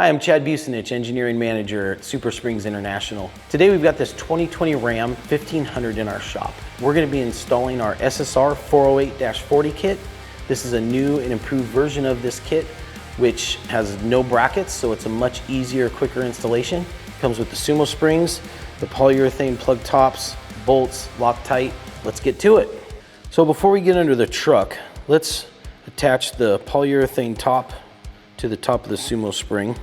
Hi, I'm Chad Busenich, Engineering Manager at SumoSprings International. Today we've got this 2020 Ram 1500 in our shop. We're going to be installing our SSR 408-40 kit. This is a new and improved version of this kit, which has no brackets, so it's a much easier, quicker installation. It comes with the SumoSprings, the polyurethane plug tops, bolts, Loctite. Let's get to it. So before we get under the truck, let's attach the polyurethane top to the top of the SumoSpring.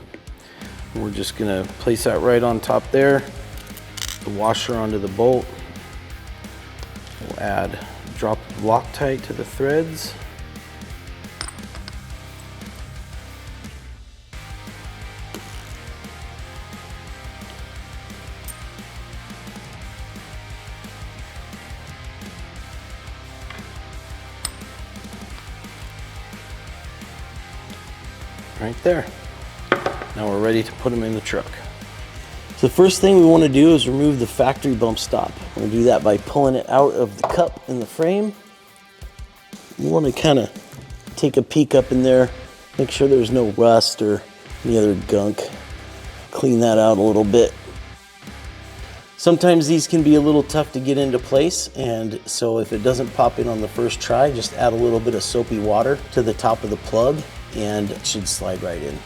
We're just gonna place that right on top there, the washer onto the bolt. We'll add a drop of Loctite to the threads. Right there. Now we're ready to put them in the truck. So the first thing we want to do is remove the factory bump stop. We're going to do that by pulling it out of the cup in the frame. You want to kind of take a peek up in there, make sure there's no rust or any other gunk. Clean that out a little bit. Sometimes these can be a little tough to get into place, and so if it doesn't pop in on the first try, just add a little bit of soapy water to the top of the plug and it should slide right in.